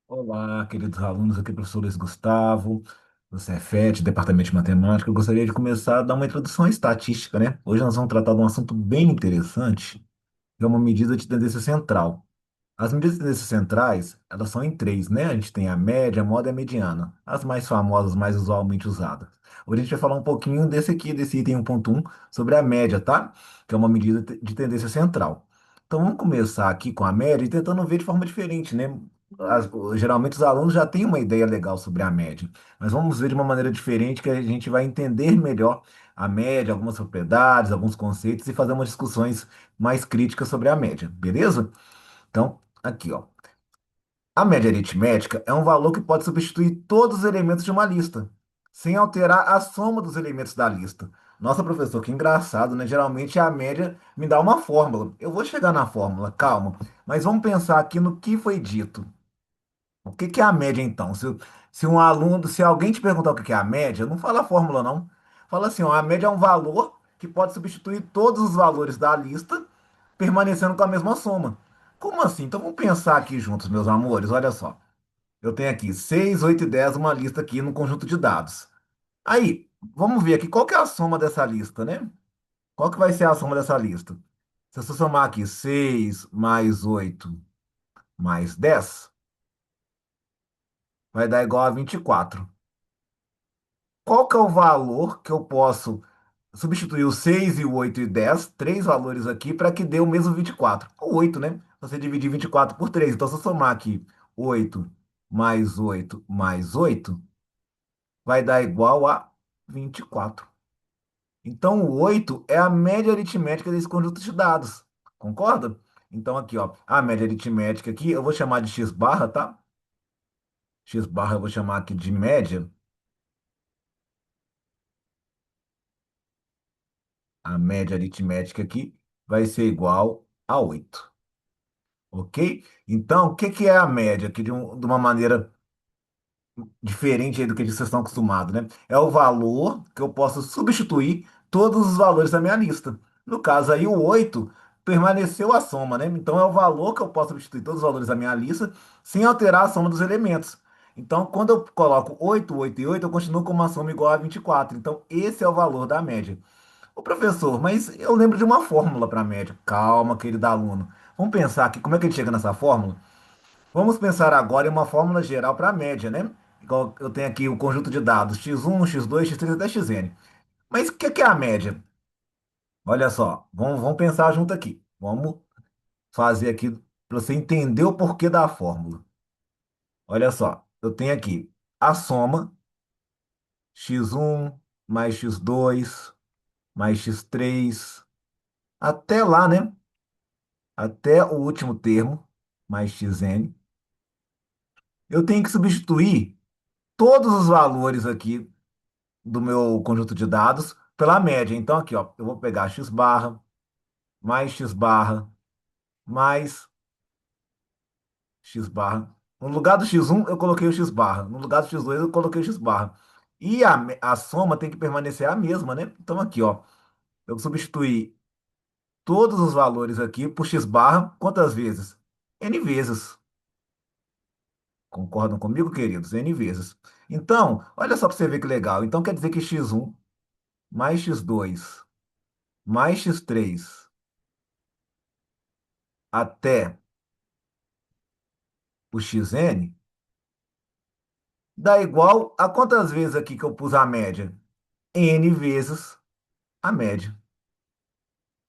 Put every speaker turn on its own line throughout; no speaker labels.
Olá, queridos alunos, aqui é o professor Luiz Gustavo, do Cefet, Departamento de Matemática. Eu gostaria de começar a dar uma introdução à estatística, né? Hoje nós vamos tratar de um assunto bem interessante, que é uma medida de tendência central. As medidas de tendência centrais, elas são em três, né? A gente tem a média, a moda e a mediana. As mais famosas, mais usualmente usadas. Hoje a gente vai falar um pouquinho desse aqui, desse item 1.1, sobre a média, tá? Que é uma medida de tendência central. Então vamos começar aqui com a média e tentando ver de forma diferente, né? Geralmente os alunos já têm uma ideia legal sobre a média, mas vamos ver de uma maneira diferente que a gente vai entender melhor a média, algumas propriedades, alguns conceitos e fazer umas discussões mais críticas sobre a média, beleza? Então, aqui, ó. A média aritmética é um valor que pode substituir todos os elementos de uma lista, sem alterar a soma dos elementos da lista. Nossa, professor, que engraçado, né? Geralmente a média me dá uma fórmula. Eu vou chegar na fórmula, calma. Mas vamos pensar aqui no que foi dito. O que que é a média, então? Se um aluno, se alguém te perguntar o que que é a média, não fala a fórmula, não. Fala assim, ó, a média é um valor que pode substituir todos os valores da lista, permanecendo com a mesma soma. Como assim? Então vamos pensar aqui juntos, meus amores. Olha só. Eu tenho aqui 6, 8 e 10, uma lista aqui no conjunto de dados. Aí, vamos ver aqui qual que é a soma dessa lista, né? Qual que vai ser a soma dessa lista? Se eu somar aqui 6 mais 8 mais 10, vai dar igual a 24. Qual que é o valor que eu posso substituir o 6 e o 8 e 10, três valores aqui, para que dê o mesmo 24? O 8, né? Você dividir 24 por 3. Então, se eu somar aqui 8 mais 8 mais 8, vai dar igual a 24. Então, o 8 é a média aritmética desse conjunto de dados. Concorda? Então, aqui, ó, a média aritmética aqui, eu vou chamar de x barra, tá? X barra eu vou chamar aqui de média. A média aritmética aqui vai ser igual a 8. Ok? Então, o que que é a média aqui de uma maneira diferente aí do que vocês estão acostumados, né? É o valor que eu posso substituir todos os valores da minha lista. No caso aí, o 8 permaneceu a soma, né? Então, é o valor que eu posso substituir todos os valores da minha lista sem alterar a soma dos elementos. Então, quando eu coloco 8, 8 e 8, eu continuo com uma soma igual a 24. Então, esse é o valor da média. Ô, professor, mas eu lembro de uma fórmula para a média. Calma, querido aluno. Vamos pensar aqui, como é que a gente chega nessa fórmula? Vamos pensar agora em uma fórmula geral para a média, né? Igual eu tenho aqui o conjunto de dados x1, x2, x3 até xn. Mas o que que é a média? Olha só, vamos pensar junto aqui. Vamos fazer aqui para você entender o porquê da fórmula. Olha só, eu tenho aqui a soma x1 mais x2 mais x3 até lá, né? Até o último termo, mais xn. Eu tenho que substituir todos os valores aqui do meu conjunto de dados pela média. Então, aqui, ó, eu vou pegar x barra, mais x barra, mais x barra. No lugar do x1, eu coloquei o x barra. No lugar do x2, eu coloquei o x barra. E a soma tem que permanecer a mesma, né? Então, aqui, ó, eu substituí todos os valores aqui por x barra, quantas vezes? N vezes. Concordam comigo, queridos? N vezes. Então, olha só para você ver que legal. Então, quer dizer que x1 mais x2 mais x3 até o xn dá igual a quantas vezes aqui que eu pus a média? N vezes a média.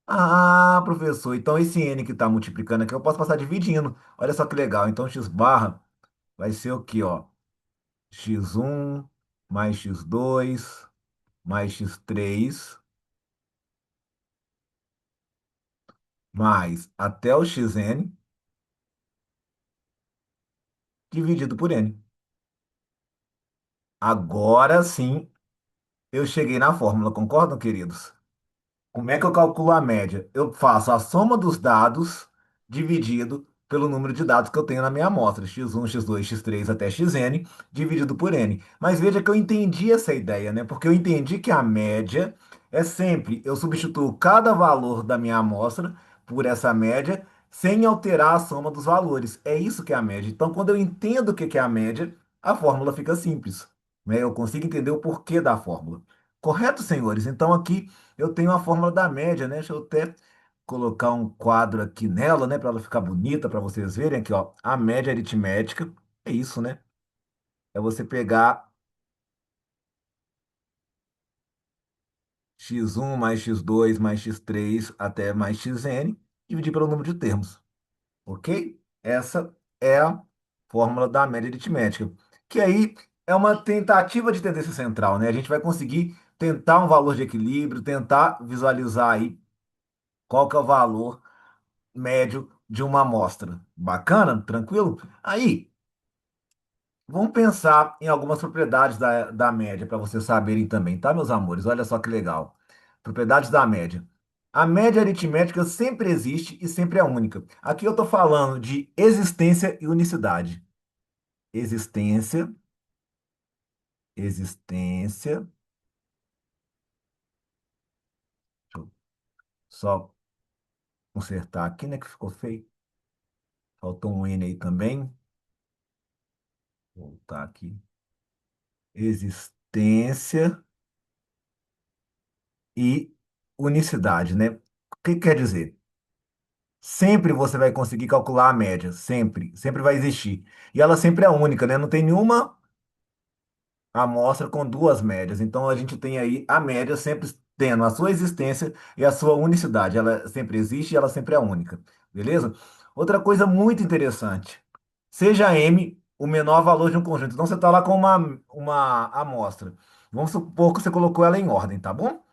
Ah, professor, então esse n que está multiplicando aqui eu posso passar dividindo. Olha só que legal. Então x barra vai ser o quê, ó? x1 mais x2 mais x3 mais até o xn dividido por n. Agora sim eu cheguei na fórmula, concordam, queridos? Como é que eu calculo a média? Eu faço a soma dos dados dividido pelo número de dados que eu tenho na minha amostra, x1, x2, x3 até xn, dividido por n. Mas veja que eu entendi essa ideia, né? Porque eu entendi que a média é sempre, eu substituo cada valor da minha amostra por essa média sem alterar a soma dos valores. É isso que é a média. Então, quando eu entendo o que que é a média, a fórmula fica simples, né? Eu consigo entender o porquê da fórmula. Correto, senhores? Então, aqui eu tenho a fórmula da média, né? Deixa eu até colocar um quadro aqui nela, né, para ela ficar bonita, para vocês verem aqui, ó. A média aritmética é isso, né? É você pegar x1 mais x2 mais x3 até mais xn, dividir pelo número de termos, ok? Essa é a fórmula da média aritmética, que aí é uma tentativa de tendência central, né? A gente vai conseguir tentar um valor de equilíbrio, tentar visualizar aí qual que é o valor médio de uma amostra. Bacana? Tranquilo? Aí, vamos pensar em algumas propriedades da média para vocês saberem também, tá, meus amores? Olha só que legal. Propriedades da média. A média aritmética sempre existe e sempre é única. Aqui eu estou falando de existência e unicidade. Existência, existência. Deixa eu só consertar aqui, né, que ficou feio. Faltou um N aí também. Vou voltar aqui. Existência e unicidade, né? O que quer dizer? Sempre você vai conseguir calcular a média, sempre, sempre vai existir. E ela sempre é única, né? Não tem nenhuma amostra com duas médias. Então a gente tem aí a média sempre tendo a sua existência e a sua unicidade. Ela sempre existe e ela sempre é única, beleza? Outra coisa muito interessante, seja M o menor valor de um conjunto. Então você está lá com uma amostra. Vamos supor que você colocou ela em ordem, tá bom?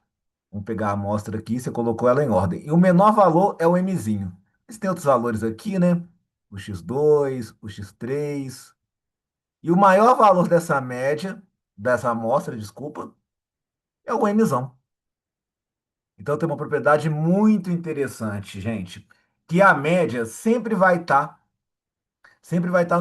Vamos pegar a amostra aqui, você colocou ela em ordem. E o menor valor é o Mzinho. Mas tem outros valores aqui, né? O x2, o x3. E o maior valor dessa média, dessa amostra, desculpa, é o Mzão. Então tem uma propriedade muito interessante, gente, que a média sempre vai estar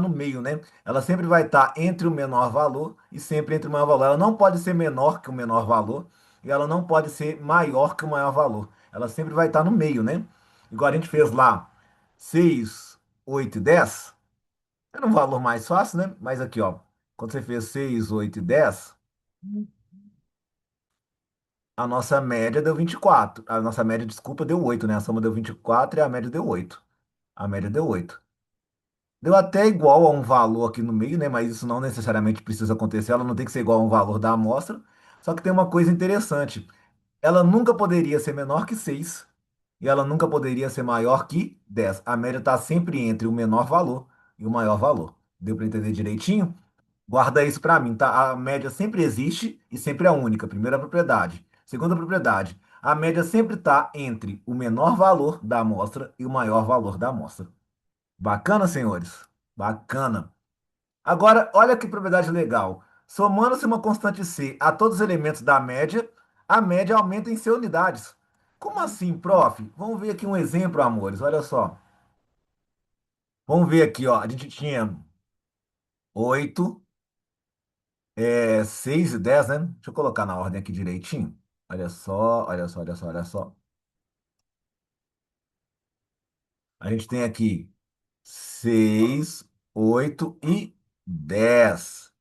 no meio, né? Ela sempre vai estar entre o menor valor e sempre entre o maior valor. Ela não pode ser menor que o menor valor e ela não pode ser maior que o maior valor. Ela sempre vai estar no meio, né? Igual a gente fez lá, 6, 8 e 10. Era um valor mais fácil, né? Mas aqui, ó, quando você fez 6, 8 e 10, a nossa média deu 24. A nossa média, desculpa, deu 8, né? A soma deu 24 e a média deu 8. A média deu 8. Deu até igual a um valor aqui no meio, né? Mas isso não necessariamente precisa acontecer. Ela não tem que ser igual a um valor da amostra. Só que tem uma coisa interessante. Ela nunca poderia ser menor que 6 e ela nunca poderia ser maior que 10. A média está sempre entre o menor valor e o maior valor. Deu para entender direitinho? Guarda isso para mim, tá? A média sempre existe e sempre é única. Primeira propriedade. Segunda propriedade. A média sempre está entre o menor valor da amostra e o maior valor da amostra. Bacana, senhores? Bacana. Agora, olha que propriedade legal. Somando-se uma constante C a todos os elementos da média, a média aumenta em C unidades. Como assim, prof? Vamos ver aqui um exemplo, amores. Olha só. Vamos ver aqui, ó. A gente tinha 8, 6 e 10, né? Deixa eu colocar na ordem aqui direitinho. Olha só, olha só, olha só, olha só. A gente tem aqui 6, 8 e 10.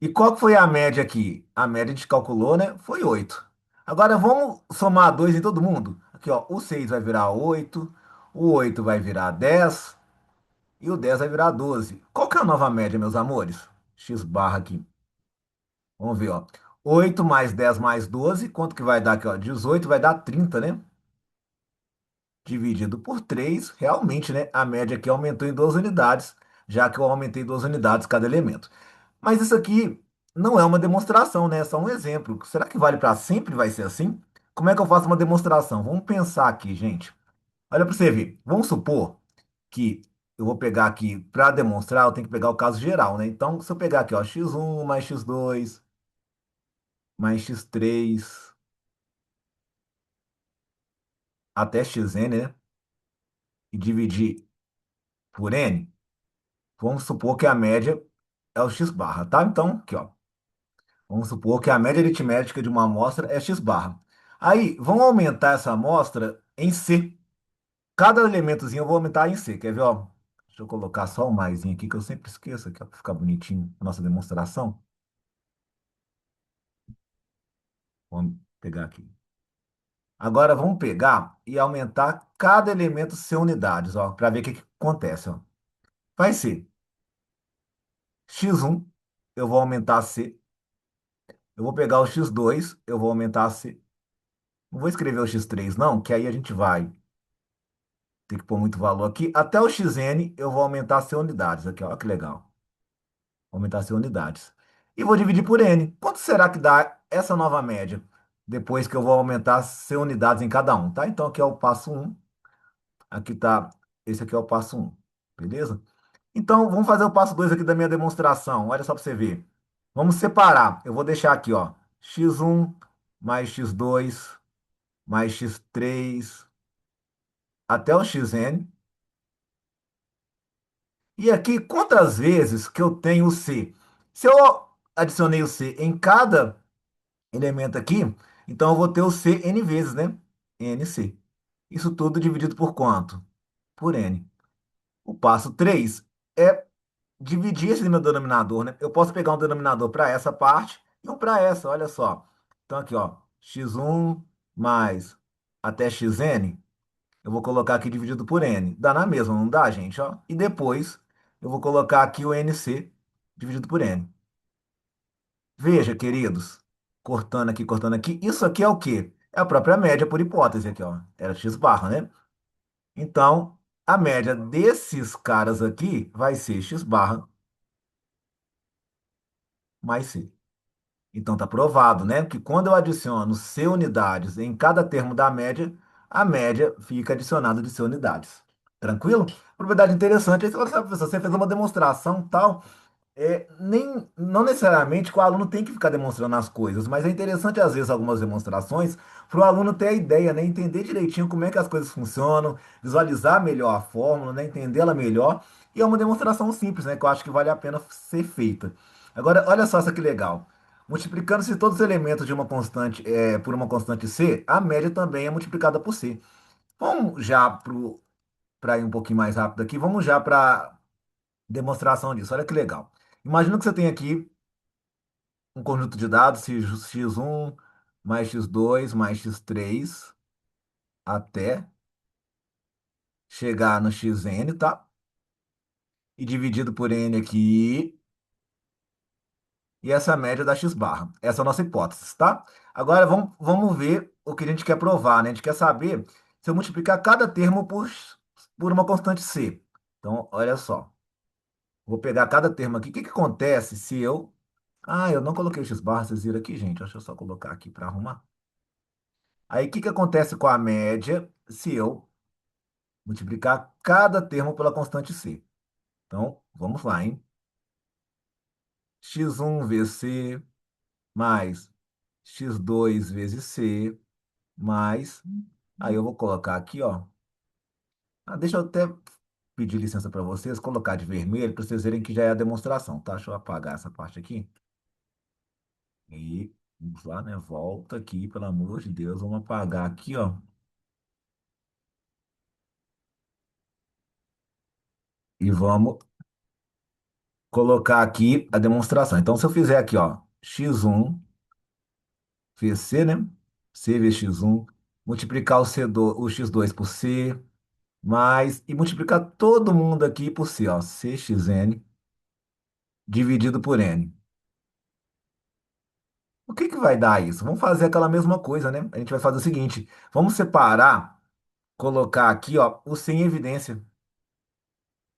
E qual que foi a média aqui? A média a gente calculou, né? Foi 8. Agora vamos somar 2 em todo mundo? Aqui, ó, o 6 vai virar 8, o 8 vai virar 10 e o 10 vai virar 12. Qual que é a nova média, meus amores? X barra aqui. Vamos ver, ó. 8 mais 10 mais 12, quanto que vai dar aqui, ó? 18 vai dar 30, né? Dividido por 3, realmente, né? A média aqui aumentou em 2 unidades, já que eu aumentei 2 unidades cada elemento. Mas isso aqui não é uma demonstração, né? É só um exemplo. Será que vale para sempre? Vai ser assim? Como é que eu faço uma demonstração? Vamos pensar aqui, gente. Olha para você ver. Vamos supor que eu vou pegar aqui para demonstrar, eu tenho que pegar o caso geral, né? Então, se eu pegar aqui, ó, x1 mais x2 mais x3 até xn, né? E dividir por n, vamos supor que a média é o x barra, tá? Então, aqui, ó. Vamos supor que a média aritmética de uma amostra é x barra. Aí, vamos aumentar essa amostra em C. cada elementozinho eu vou aumentar em C. Quer ver, ó? Deixa eu colocar só o maisinho aqui, que eu sempre esqueço aqui, ó, para ficar bonitinho a nossa demonstração. Vamos pegar aqui. Agora vamos pegar e aumentar cada elemento C unidades, ó, para ver o que que acontece, ó. Vai ser x1, eu vou aumentar C. Eu vou pegar o x2, eu vou aumentar C. Não vou escrever o x3 não, que aí a gente vai ter que pôr muito valor aqui. Até o xn eu vou aumentar C unidades aqui, ó, que legal. Vou aumentar C unidades. E vou dividir por n. Quanto será que dá essa nova média? Depois que eu vou aumentar C unidades em cada um, tá? Então aqui é o passo um. Aqui tá, esse aqui é o passo um, beleza? Então, vamos fazer o passo 2 aqui da minha demonstração. Olha só para você ver. Vamos separar. Eu vou deixar aqui, ó, x1 mais x2 mais x3 até o xn. E aqui, quantas vezes que eu tenho o c? Se eu adicionei o c em cada elemento aqui, então eu vou ter o c n vezes, né? nc. Isso tudo dividido por quanto? Por n. O passo 3 é dividir esse meu denominador, né? Eu posso pegar um denominador para essa parte e um para essa, olha só. Então aqui, ó, x1 mais até xn, eu vou colocar aqui dividido por n. Dá na mesma, não dá, gente, ó? E depois eu vou colocar aqui o nc dividido por n. Veja, queridos, cortando aqui, isso aqui é o quê? É a própria média por hipótese aqui, ó. Era x barra, né? Então, a média desses caras aqui vai ser x barra mais c. Então está provado, né, que quando eu adiciono C unidades em cada termo da média, a média fica adicionada de C unidades. Tranquilo? Propriedade interessante. Aí você fala, sabe, professor, você fez uma demonstração tal. Não necessariamente que o aluno tem que ficar demonstrando as coisas, mas é interessante, às vezes, algumas demonstrações, para o aluno ter a ideia, né? Entender direitinho como é que as coisas funcionam, visualizar melhor a fórmula, né? Entendê-la melhor. E é uma demonstração simples, né? Que eu acho que vale a pena ser feita. Agora, olha só essa que legal. Multiplicando-se todos os elementos de uma constante por uma constante C, a média também é multiplicada por C. Vamos já para ir um pouquinho mais rápido aqui, vamos já para demonstração disso. Olha que legal. Imagina que você tem aqui um conjunto de dados, x1 mais x2 mais x3 até chegar no xn, tá? E dividido por n aqui, e essa média da x barra. Essa é a nossa hipótese, tá? Agora vamos ver o que a gente quer provar, né? A gente quer saber se eu multiplicar cada termo por uma constante c. Então, olha só. Vou pegar cada termo aqui. O que que acontece se eu... Ah, eu não coloquei o x barra, vocês viram aqui, gente. Deixa eu só colocar aqui para arrumar. Aí, o que que acontece com a média se eu multiplicar cada termo pela constante c? Então, vamos lá, hein? x1 vezes c mais x2 vezes c mais... Aí eu vou colocar aqui, ó. Ah, deixa eu até pedir licença para vocês, colocar de vermelho para vocês verem que já é a demonstração, tá? Deixa eu apagar essa parte aqui. E vamos lá, né? Volta aqui, pelo amor de Deus. Vamos apagar aqui, ó. E vamos colocar aqui a demonstração. Então, se eu fizer aqui, ó, x1 vezes c, né? C vezes x1, multiplicar o x2 por c, mais, e multiplicar todo mundo aqui por c, ó, cxn, dividido por n. O que que vai dar isso? Vamos fazer aquela mesma coisa, né? A gente vai fazer o seguinte, vamos separar, colocar aqui, ó, o sem evidência.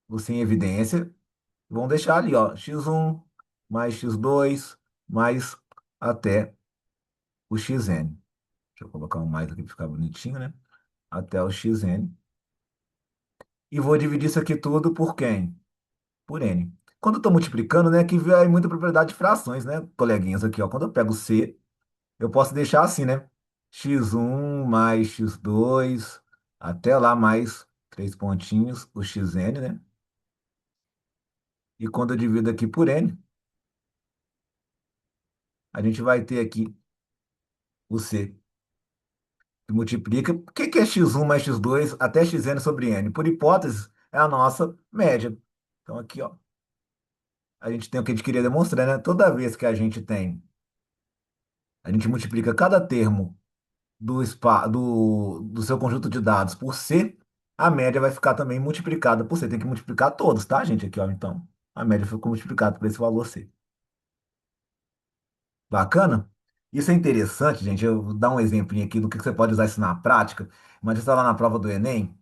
O sem evidência, vamos deixar ali, ó, x1 mais x2 mais até o xn. Deixa eu colocar um mais aqui para ficar bonitinho, né? Até o xn. E vou dividir isso aqui tudo por quem? Por n. Quando eu estou multiplicando, né, aqui vem muita propriedade de frações, né, coleguinhas aqui, ó. Quando eu pego c, eu posso deixar assim, né? x1 mais x2, até lá mais três pontinhos, o xn, né? E quando eu divido aqui por n, a gente vai ter aqui o c. Multiplica. O que que é x1 mais x2 até xn sobre n? Por hipótese, é a nossa média. Então, aqui, ó, a gente tem o que a gente queria demonstrar, né? Toda vez que a gente multiplica cada termo do seu conjunto de dados por C, a média vai ficar também multiplicada por C. Tem que multiplicar todos, tá, gente? Aqui, ó, então, a média ficou multiplicada por esse valor C. Bacana? Isso é interessante, gente. Eu vou dar um exemplinho aqui do que você pode usar isso na prática. Imagina você está lá na prova do Enem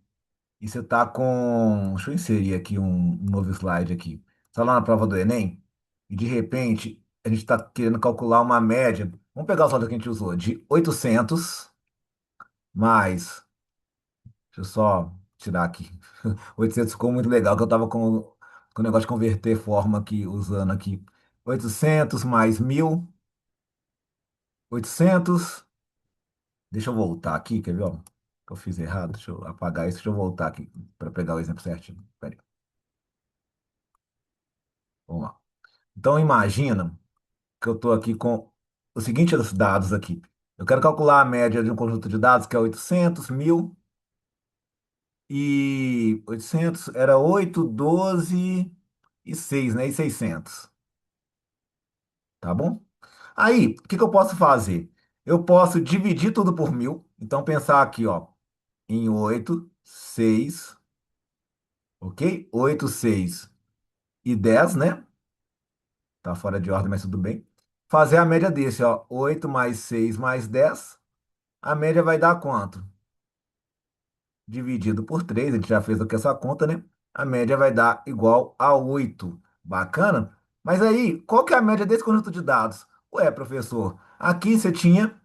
e você está com. Deixa eu inserir aqui um novo slide aqui. Você está lá na prova do Enem e, de repente, a gente está querendo calcular uma média. Vamos pegar os valores que a gente usou, de 800 mais. Deixa eu só tirar aqui. 800 ficou muito legal, que eu estava com o negócio de converter forma aqui, usando aqui. 800 mais 1.800. Deixa eu voltar aqui, quer ver? Ó, que eu fiz errado. Deixa eu apagar isso. Deixa eu voltar aqui para pegar o exemplo certinho. Pera aí. Vamos lá. Então, imagina que eu estou aqui com os seguintes dados aqui. Eu quero calcular a média de um conjunto de dados que é 800, 1.000 e 800 era 8, 12 e 6, né? E 600, tá bom? Aí, o que que eu posso fazer? Eu posso dividir tudo por 1.000. Então, pensar aqui, ó, em 8, 6, ok? 8, 6 e 10, né? Tá fora de ordem, mas tudo bem. Fazer a média desse, ó. 8 mais 6 mais 10. A média vai dar quanto? Dividido por 3. A gente já fez aqui essa conta, né? A média vai dar igual a 8. Bacana? Mas aí, qual que é a média desse conjunto de dados? Ué, professor, aqui você tinha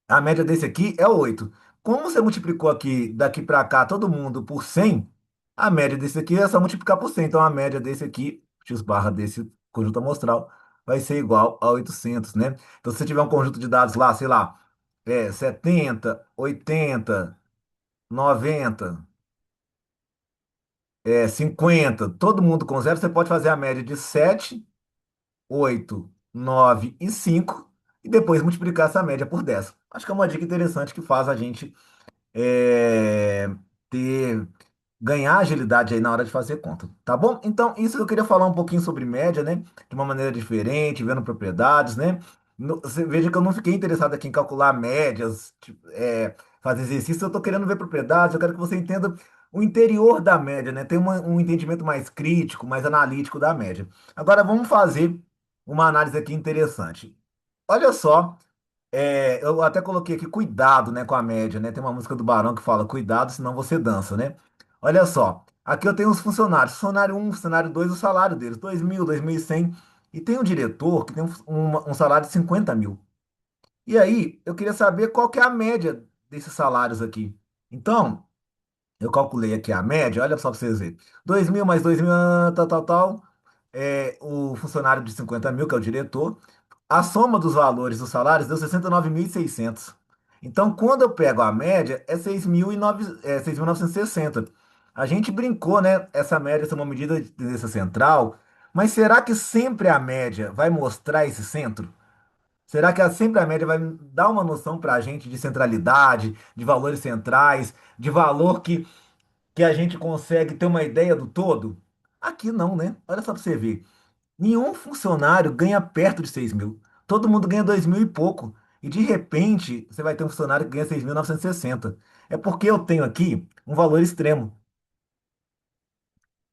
a média desse aqui é 8. Como você multiplicou aqui, daqui para cá, todo mundo por 100, a média desse aqui é só multiplicar por 100. Então, a média desse aqui, x barra desse conjunto amostral, vai ser igual a 800, né? Então, se você tiver um conjunto de dados lá, sei lá, 70, 80, 90, 50, todo mundo com zero, você pode fazer a média de 7, 8, 9 e 5 e depois multiplicar essa média por 10. Acho que é uma dica interessante que faz a gente é, ter, ganhar agilidade aí na hora de fazer conta, tá bom? Então, isso que eu queria falar um pouquinho sobre média, né? De uma maneira diferente, vendo propriedades, né? Você veja que eu não fiquei interessado aqui em calcular médias, tipo, fazer exercício, eu estou querendo ver propriedades, eu quero que você entenda o interior da média, né? Ter um entendimento mais crítico, mais analítico da média. Agora, vamos fazer uma análise aqui interessante. Olha só. Eu até coloquei aqui cuidado, né, com a média, né? Tem uma música do Barão que fala cuidado, senão você dança, né? Olha só, aqui eu tenho os funcionários. Funcionário um, funcionário 2, o salário deles, 2.000, 2.100. E tem um diretor que tem um salário de 50.000. E aí, eu queria saber qual que é a média desses salários aqui. Então, eu calculei aqui a média, olha só para vocês verem. 2.000 mais 2.000, tal, tal, tal. O funcionário de 50.000, que é o diretor. A soma dos valores dos salários deu 69.600. Então, quando eu pego a média, é 6.960. A gente brincou, né? Essa média, essa é uma medida de tendência central. Mas será que sempre a média vai mostrar esse centro? Será que sempre a média vai dar uma noção para a gente de centralidade, de valores centrais, de valor que a gente consegue ter uma ideia do todo? Aqui não, né? Olha só para você ver. Nenhum funcionário ganha perto de 6.000. Todo mundo ganha 2.000 e pouco. E de repente, você vai ter um funcionário que ganha 6.960. É porque eu tenho aqui um valor extremo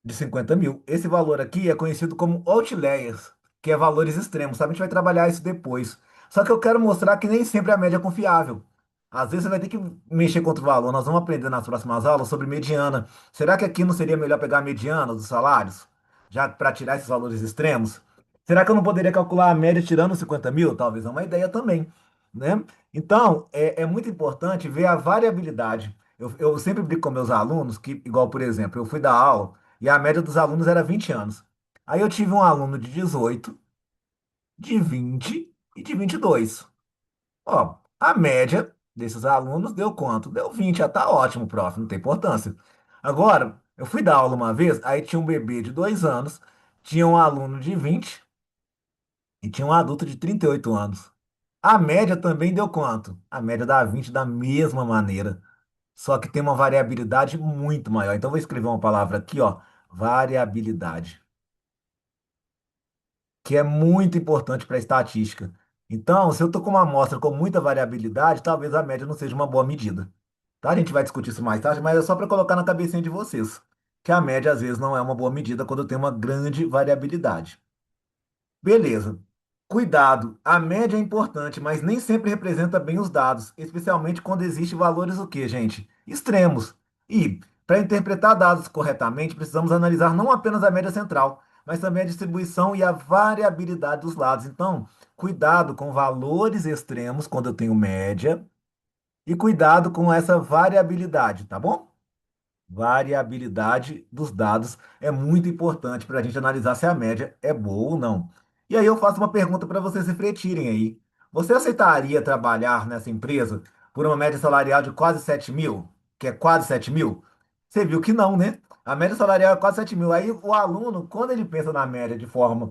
de 50.000. Esse valor aqui é conhecido como outliers, que é valores extremos, sabe? A gente vai trabalhar isso depois. Só que eu quero mostrar que nem sempre a média é confiável. Às vezes você vai ter que mexer contra o valor. Nós vamos aprender nas próximas aulas sobre mediana. Será que aqui não seria melhor pegar a mediana dos salários? Já para tirar esses valores extremos? Será que eu não poderia calcular a média tirando 50.000? Talvez é uma ideia também, né? Então, é muito importante ver a variabilidade. Eu sempre brinco com meus alunos que, igual, por exemplo, eu fui dar aula e a média dos alunos era 20 anos. Aí eu tive um aluno de 18, de 20 e de 22. Ó, a média desses alunos deu quanto? Deu 20. Já tá ótimo, prof, não tem importância. Agora, eu fui dar aula uma vez, aí tinha um bebê de 2 anos, tinha um aluno de 20 e tinha um adulto de 38 anos. A média também deu quanto? A média dá 20 da mesma maneira, só que tem uma variabilidade muito maior. Então, eu vou escrever uma palavra aqui, ó, variabilidade, que é muito importante para a estatística. Então, se eu estou com uma amostra com muita variabilidade, talvez a média não seja uma boa medida. Tá? A gente vai discutir isso mais tarde, mas é só para colocar na cabecinha de vocês, que a média às vezes não é uma boa medida quando tem uma grande variabilidade. Beleza. Cuidado, a média é importante, mas nem sempre representa bem os dados, especialmente quando existem valores o quê, gente? Extremos. E, para interpretar dados corretamente, precisamos analisar não apenas a média central, mas também a distribuição e a variabilidade dos lados. Então, cuidado com valores extremos quando eu tenho média e cuidado com essa variabilidade, tá bom? Variabilidade dos dados é muito importante para a gente analisar se a média é boa ou não. E aí eu faço uma pergunta para vocês refletirem aí. Você aceitaria trabalhar nessa empresa por uma média salarial de quase 7 mil? Que é quase 7 mil? Você viu que não, né? A média salarial é quase 7 mil. Aí o aluno, quando ele pensa na média de forma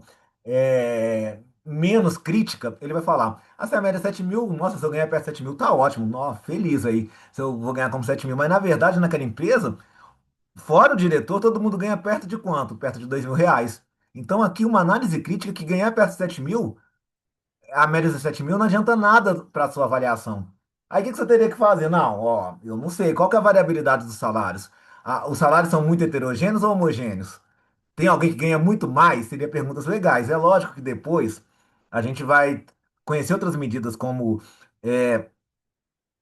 menos crítica, ele vai falar: ah, se a média é 7 mil, nossa, se eu ganhar perto de 7 mil, tá ótimo. Nossa, feliz aí se eu vou ganhar como 7 mil. Mas na verdade, naquela empresa. Fora o diretor, todo mundo ganha perto de quanto? Perto de R$ 2.000. Então, aqui uma análise crítica que ganhar perto de 7 mil, a média de 7 mil, não adianta nada para a sua avaliação. Aí o que que você teria que fazer? Não, ó, eu não sei. Qual que é a variabilidade dos salários? Ah, os salários são muito heterogêneos ou homogêneos? Tem alguém que ganha muito mais? Seria perguntas legais. É lógico que depois a gente vai conhecer outras medidas como é,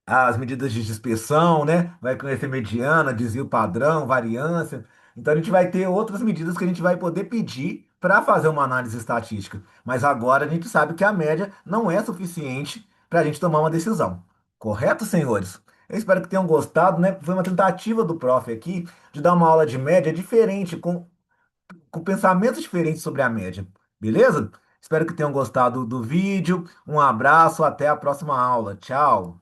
as medidas de dispersão, né? Vai conhecer mediana, desvio padrão, variância. Então a gente vai ter outras medidas que a gente vai poder pedir para fazer uma análise estatística. Mas agora a gente sabe que a média não é suficiente para a gente tomar uma decisão. Correto, senhores? Eu espero que tenham gostado, né? Foi uma tentativa do prof aqui de dar uma aula de média diferente, com pensamentos diferentes sobre a média. Beleza? Espero que tenham gostado do vídeo. Um abraço, até a próxima aula. Tchau.